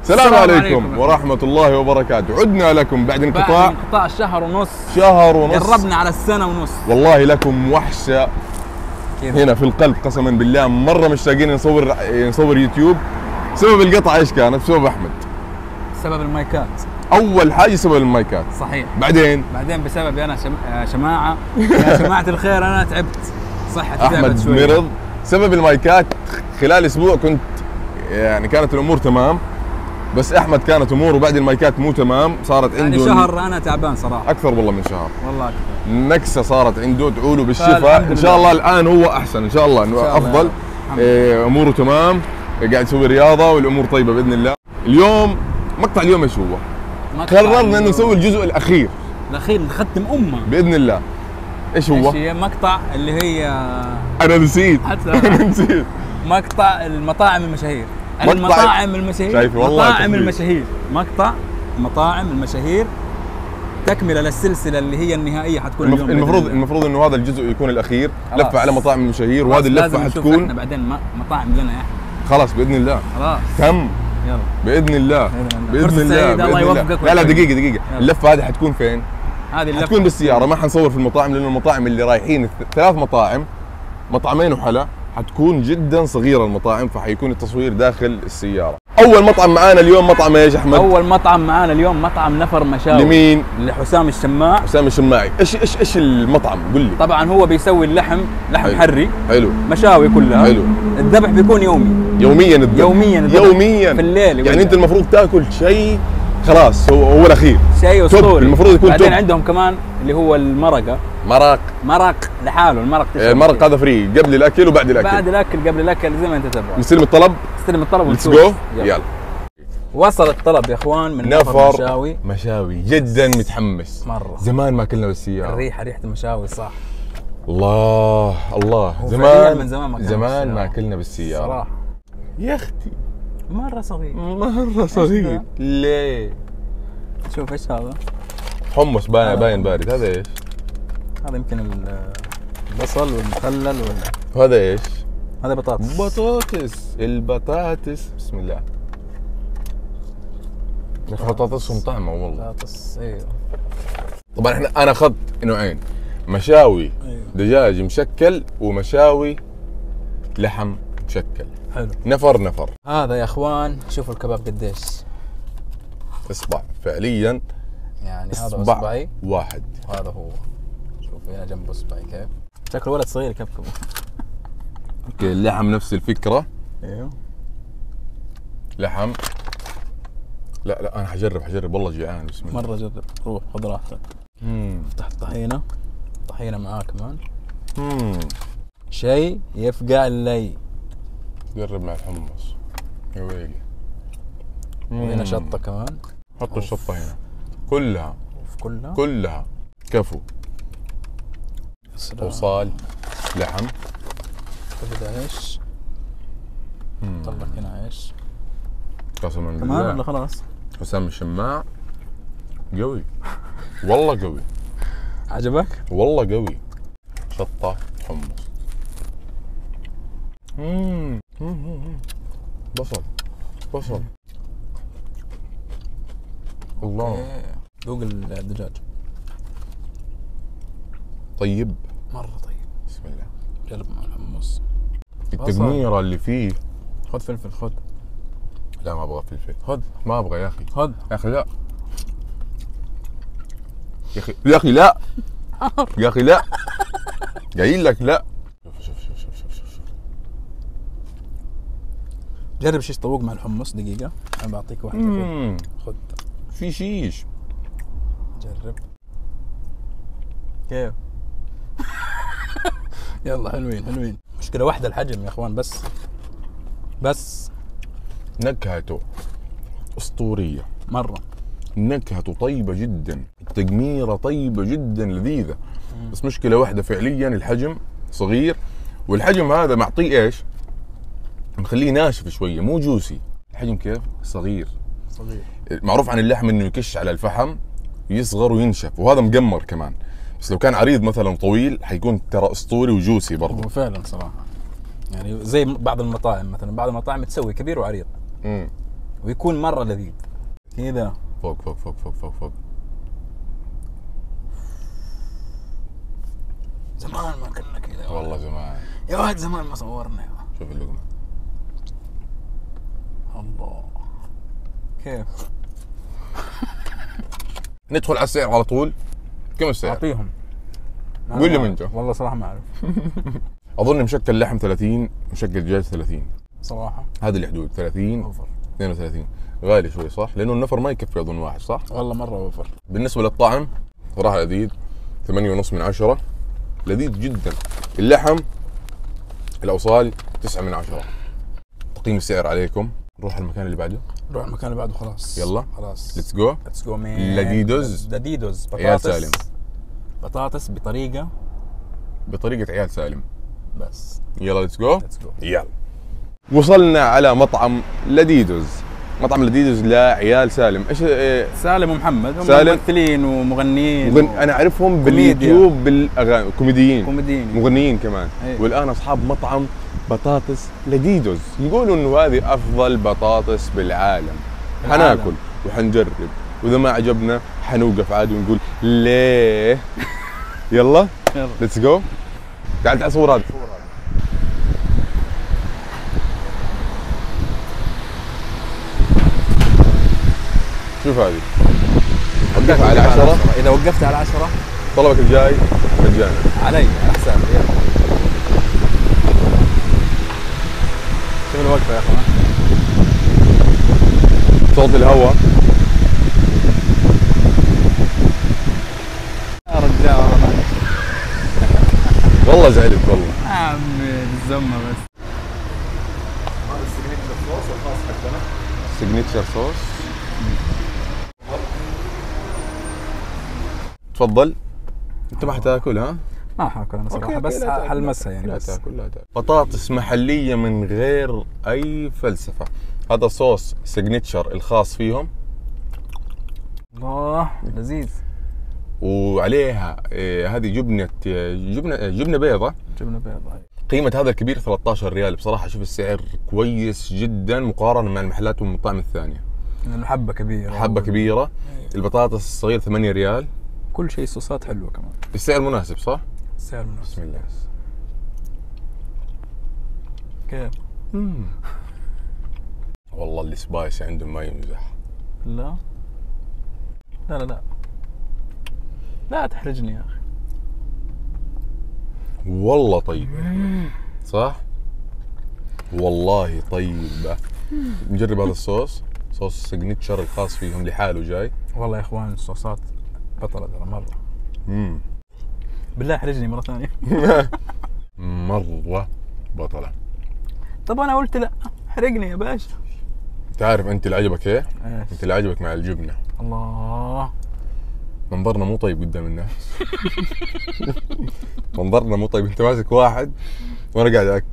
السلام عليكم ورحمة الله وبركاته. عدنا لكم بعد انقطاع شهر ونص. قربنا على السنة ونص. والله لكم وحشة هنا في القلب قسما بالله. مرة مشتاقين نصور يوتيوب. سبب القطعة ايش كانت؟ بسبب احمد. سبب المايكات. اول حاجة سبب المايكات. صحيح. بعدين بسبب انا شماعة. يا جماعة الخير انا تعبت. صحتي احمد شوية. مرض. سبب المايكات خلال اسبوع كنت يعني كانت الامور تمام، بس احمد كانت اموره بعد المايكات مو تمام، صارت عنده يعني شهر انا تعبان صراحه، اكثر والله من شهر، والله اكثر. نكسه صارت عنده، ادعوا له بالشفاء ان شاء الله. الان هو احسن ان شاء الله، انه افضل، اموره تمام، قاعد يسوي رياضه والامور طيبه باذن الله. اليوم مقطع اليوم ايش هو؟ قررنا انه نسوي الجزء الاخير نختم امه باذن الله. ايش هو؟ مقطع اللي هي انا نسيت انا نسيت مقطع المطاعم المشاهير. شايف والله مطاعم المشاهير. مقطع مطاعم المشاهير تكمله للسلسله اللي هي النهائيه حتكون اليوم. المفروض انه هذا الجزء يكون الاخير، لفه على مطاعم المشاهير، وهذه اللفه حتكون احنا بعدين مطاعم لنا يا احمد. خلاص باذن الله. خلاص تم. يلا باذن الله باذن الله. الله يوفقك. لا دقيقه اللفه هذه حتكون فين؟ هذه اللفه حتكون بالسياره، ما حنصور في المطاعم لانه المطاعم اللي رايحين 3 مطاعم، مطعمين وحلا، حتكون جدا صغيره المطاعم، فحيكون التصوير داخل السياره. اول مطعم معانا اليوم مطعم ايش احمد؟ اول مطعم معانا اليوم مطعم نفر مشاوي. لمين؟ لحسام الشماع. حسام الشماعي. ايش المطعم؟ قل لي. طبعا هو بيسوي اللحم حلو. حري. حلو. مشاوي كلها. حلو. الذبح بيكون يوميا الذبح. يوميا في الليل. يعني انت المفروض تاكل شيء خلاص هو الاخير، شيء اسطوري. المفروض يكون بعدين عندهم كمان اللي هو المرقه. مرق لحاله. المرق هذا فري قبل الاكل وبعد الاكل. قبل الاكل زي ما انت تبغى. نستلم الطلب ليتس جو. يلا. وصل الطلب يا اخوان من نفر مشاوي. جدا متحمس مره. زمان ما اكلنا بالسياره. ريحه المشاوي صح. الله زمان ما اكلنا بالسياره صراحه يا اختي. مره صغير. ليه؟ شوف ايش هذا؟ حمص باين بارد. هذا ايش؟ هذا يمكن البصل والمخلل وهذا ايش؟ هذا بطاطس. البطاطس بسم الله. بطاطسهم طعمه والله. بطاطس ايوه. طبعا انا اخذت نوعين، مشاوي أيوه. دجاج مشكل ومشاوي لحم مشكل. حلو. نفر. هذا يا اخوان شوفوا الكباب قديش. اصبع فعليا، يعني هذا اصبعي واحد وهذا هو. شوفوا هنا جنبه اصبعي كيف شكله ولد صغير يكبكبه. اوكي. اللحم نفس الفكره. ايوه لحم. لا انا حجرب والله جيعان. بسم الله. مره جرب. روح خذ راحتك. تحت طحينه معاه كمان. شيء يفقع اللي. جرب مع الحمص يا ويلي. وهنا شطه كمان. حطوا الشطه هنا كلها. كفو. وصال لحم. تبدا ايش؟ طلع هنا ايش؟ قسما بالله كمان ولا خلاص؟ حسام الشماع قوي والله قوي. عجبك؟ والله قوي. شطه حمص. بصل. الله. ذوق الدجاج طيب مره طيب. بسم الله. جرب مع الحمص. التقميره اللي فيه. خذ فلفل. خذ. لا ما ابغى فلفل. خذ. ما ابغى يا اخي. خذ يا اخي. لا يا اخي لا يا اخي لا قايل لك لا. شوف جرب شيش طاووق مع الحمص. دقيقه انا بعطيك واحده. خذ. في شيش. جرب كيف. يلا حلوين. مشكله واحده الحجم يا اخوان. بس نكهته اسطوريه مره. نكهته طيبه جدا، التقميره طيبه جدا لذيذه. بس مشكله واحده فعليا الحجم صغير، والحجم هذا معطيه ايش؟ مخليه ناشف شويه مو جوسي. الحجم كيف؟ صغير. معروف عن اللحم انه يكش على الفحم يصغر وينشف، وهذا مقمر كمان. بس لو كان عريض مثلا طويل حيكون ترى اسطوري وجوسي برضه. هو فعلا صراحه يعني زي بعض المطاعم مثلا، بعض المطاعم تسوي كبير وعريض. ويكون مره لذيذ كذا. فوق فوق فوق فوق فوق فوق. زمان ما كنا كذا والله زمان يا واحد، زمان ما صورنا. شوف اللقمة. الله كيف ندخل على السعر على طول. كم السعر؟ اعطيهم. قول لي انت. والله صراحه ما اعرف. اظن مشكل لحم 30، مشكل دجاج 30 صراحه هذه الحدود. 30 اوفر 32 غالي شوي صح؟ لانه النفر ما يكفي اظن واحد صح؟ والله مره اوفر. بالنسبه للطعم صراحه لذيذ. 8.5 من 10 لذيذ جدا. اللحم الاوصال 9 من 10. تقييم السعر عليكم. نروح المكان اللي بعده. نروح المكان اللي بعده. خلاص يلا خلاص ليتس جو. ليتس جو مين. لديدوز. لديدوز عيال سالم. بطاطس بطريقه عيال سالم. بس. يلا ليتس جو. ليتس جو. يلا. وصلنا على مطعم لديدوز. مطعم لديدوز لعيال سالم. ايش سالم ومحمد هم سالم. ممثلين ومغنيين انا اعرفهم كوميديا. باليوتيوب بالاغاني. كوميديين مغنيين كمان. أيه. والان اصحاب مطعم بطاطس لديدوز يقولوا انه هذه افضل بطاطس بالعالم. حناكل وحنجرب، واذا ما عجبنا حنوقف عادي ونقول ليه. يلا ليتس جو. تعال صور هذا. شوف هذه وقفها على 10. اذا وقفت على 10 طلبك الجاي مجانا علي على حسابي. يلا شوف الوقفه يا اخوان. صوت الهواء. يا رجال والله زعلت والله. يا عمي الزمه بس. هذا السيجنتشر صوص الخاص حقنا. سيجنتشر صوص. تفضل. انت ما حتاكل ها؟ ما حاكل انا صراحه، بس حلمسها يعني. لا تاكل لا تاكل. بطاطس محليه من غير اي فلسفه. هذا صوص سيجنتشر الخاص فيهم. الله لذيذ. وعليها هذه جبنه بيضه. جبنه بيضاء. قيمه هذا الكبير 13 ريال. بصراحه شوف السعر كويس جدا مقارنه مع المحلات والمطاعم الثانيه. لانه حبه كبيره. حبه كبيره. البطاطس الصغير 8 ريال. كل شيء صوصات حلوه كمان. السعر مناسب صح؟ السعر مناسب. بسم الله. كيف؟ والله السبايسي عندهم ما يمزح. لا لا لا لا لا تحرجني يا اخي. والله طيبة صح؟ والله طيبة. نجرب هذا الصوص. صوص سيجنتشر الخاص فيهم لحاله جاي. والله يا اخوان الصوصات بطلة ترى مرة. بالله احرجني مرة ثانية. مرة بطلة. طب انا قلت لا، احرقني يا باشا. تعرف انت اللي عجبك ايه؟ ايش؟ انت اللي عجبك مع الجبنة. الله منظرنا مو طيب قدام الناس. منظرنا مو طيب. انت ماسك واحد وانا قاعد اكل.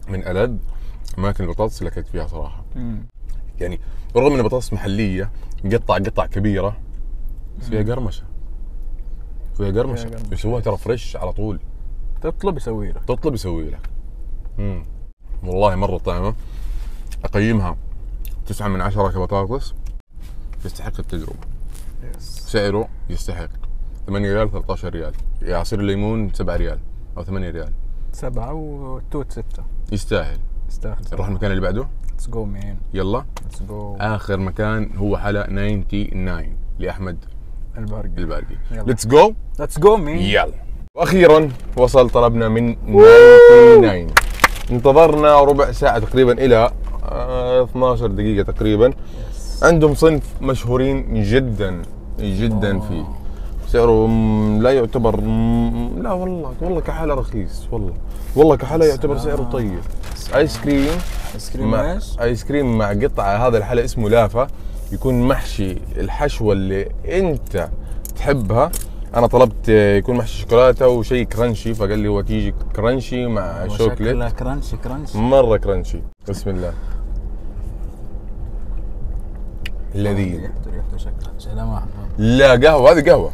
من ألذ اماكن البطاطس اللي اكلت فيها صراحة. يعني بالرغم ان البطاطس محلية قطع كبيرة بس فيها قرمشة. يسووها ترى فريش على طول. تطلب يسوي لك. والله مرة طعمة. اقيمها 9 من 10 كبطاطس. يستحق التجربة. سعره يستحق. 8 ريال 13 ريال. عصير الليمون 7 ريال او 8 ريال. 7 والتوت 6. يستاهل. نروح المكان اللي بعده. ليتس جو مين. يلا ليتس جو. اخر مكان هو حلا 99 لاحمد البارقي. ليتس جو مين. يلا. واخيرا وصل طلبنا من 99. انتظرنا ربع ساعة تقريبا الى 12 دقيقة تقريبا. عندهم صنف مشهورين جدا فيه. سعره لا يعتبر لا والله كحالة رخيص. والله كحالة يعتبر سعره طيب. ايس كريم مع قطعة. هذا الحلا اسمه لافة. يكون محشي الحشوة اللي انت تحبها. انا طلبت يكون محشي شوكولاته وشيء كرانشي، فقال لي هو تيجي كرانشي مع شوكليت. كرانشي مره كرانشي. بسم الله. لذيذ. ريحته شكلها لا قهوه. هذه قهوه.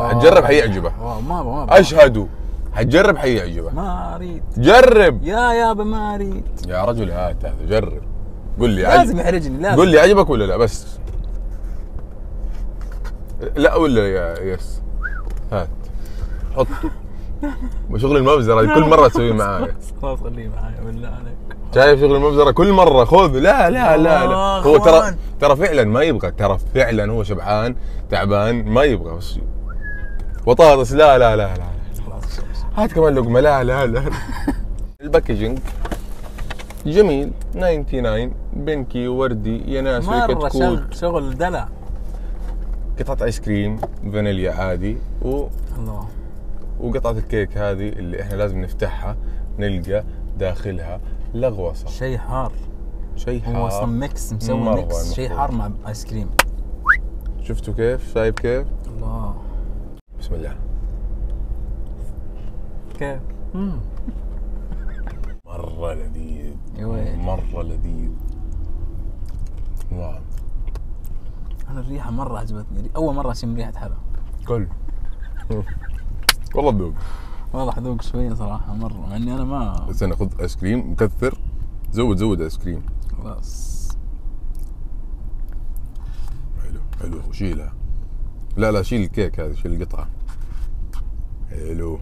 حتجرب حيعجبه. ما اشهد حتجرب حيعجبك. ما اريد جرب يا يابا، ما اريد. يا رجل، هات هذا جرب. قل لي لازم يحرجني، لازم. قل لي عجبك ولا لا بس. لا ولا يا يس. هات حطه. شغل المبزرة كل مرة تسويه معايا. خلاص خليه معايا بالله عليك. شايف شغل المبزرة كل مرة خذ. لا لا لا لا، هو ترى فعلا ما يبغى، ترى فعلا هو شبعان تعبان ما يبغى بس. بطاطس لا لا لا لا. خلاص هات كمان لقمة لا لا لا. الباكجينج جميل 99 بنكي وردي يناسي مرة كتكوت. شغل دلع. قطعة ايس كريم فانيليا عادي الله. وقطعة الكيك هذه اللي احنا لازم نفتحها نلقى داخلها لغوصة. شيء حار. شيء حار. هو اصلا ميكس، مسوي ميكس شيء حار مع ايس كريم. شفتوا كيف؟ شايف كيف؟ الله. بسم الله. كيف؟ مرة لذيذ. يا ويلي. مرة لذيذ. واو. انا الريحة مرة عجبتني، اول مرة اشم ريحة حلا. كل. والله بذوق. والله حذوق شوية صراحة مرة، مع اني انا ما. بس انا خذ ايس كريم مكثر. زود ايس كريم. خلاص. حلو وشيلها. لا شيل الكيك هذا، شيل القطعة. حلو.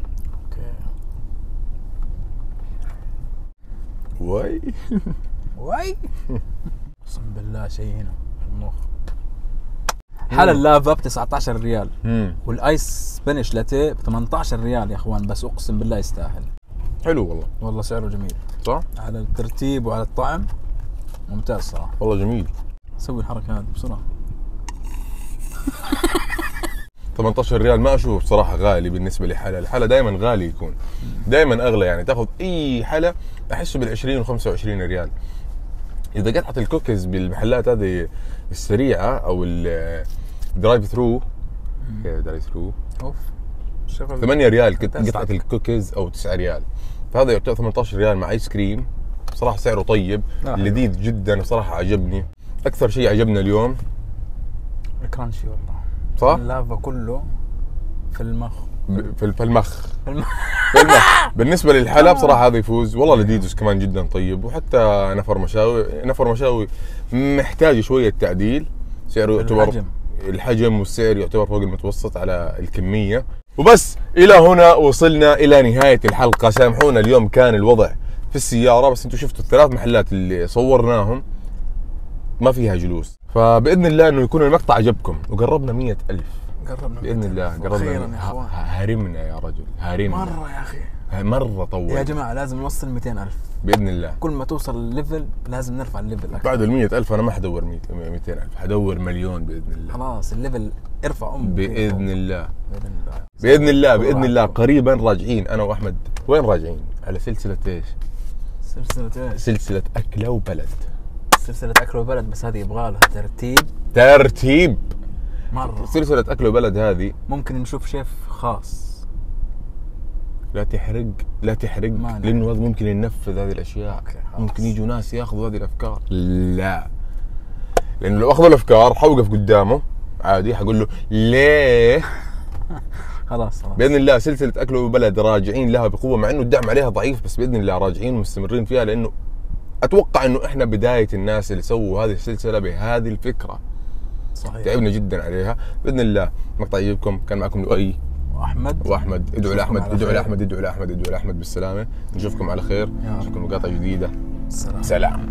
اوكي. واي. اقسم بالله شيء هنا في المخ. حلا اللافا ب 19 ريال والايس سبانيش لاتيه ب 18 ريال يا اخوان، بس اقسم بالله يستاهل. حلو والله. والله سعره جميل صح؟ على الترتيب وعلى الطعم ممتاز صراحة. والله جميل. سوي الحركة هذه بسرعة. 18 ريال ما اشوف صراحه غالي بالنسبه لحلا. الحلا دائما غالي يكون، دائما اغلى. يعني تاخذ اي حلا احسه بال20 و25 ريال. اذا قطعه الكوكيز بالمحلات هذه السريعه او الدرايف ثرو، درايف ثرو اوف 8 ريال قطعه الكوكيز او 9 ريال، فهذا يعتبر 18 ريال مع ايس كريم. صراحه سعره طيب لذيذ جدا، صراحه عجبني. اكثر شيء عجبنا اليوم الكرانشي والله. صح؟ اللافا كله في المخ. في المخ. بالنسبه للحلا بصراحه هذا يفوز والله. لذيذ كمان جدا طيب. وحتى نفر مشاوي محتاج شويه تعديل. سعره يعتبر الحجم والسعر يعتبر فوق المتوسط على الكميه. وبس الى هنا وصلنا الى نهايه الحلقه. سامحونا اليوم كان الوضع في السياره، بس انتم شفتوا الثلاث محلات اللي صورناهم ما فيها جلوس. فباذن الله انه يكون المقطع عجبكم وقربنا 100,000. قربنا باذن الله. قربنا. هارمنا يا رجل، هارمنا مره يا اخي، مره طول. يا جماعه لازم نوصل 200,000 باذن الله. كل ما توصل الليفل لازم نرفع الليفل أكثر. بعد ال 100,000 انا ما حدور 200,000، حدور مليون باذن الله. خلاص الليفل ارفع باذن الله. باذن الله. باذن الله قريبا راجعين انا واحمد. وين راجعين؟ على سلسله ايش؟ سلسله ايش؟ سلسله اكله وبلد. سلسله اكل وبلد، بس هذه يبغى لها ترتيب مره. سلسله اكل وبلد هذه ممكن نشوف شيف خاص. لا تحرق لانه هذا ممكن ينفذ هذه الاشياء. ممكن يجوا ناس ياخذوا هذه الافكار. لا، لانه لو اخذوا الافكار حوقف قدامه عادي حقول له ليه. خلاص باذن الله سلسله اكل وبلد راجعين لها بقوه، مع انه الدعم عليها ضعيف، بس باذن الله راجعين ومستمرين فيها. لانه اتوقع انه احنا بدايه الناس اللي سووا هذه السلسله بهذه الفكره. صحيح. تعبنا جدا عليها. باذن الله مقطع يجيبكم. كان معكم لؤي واحمد. ادعوا لاحمد بالسلامه. نشوفكم على خير. نشوفكم مقاطع جديده. سلام.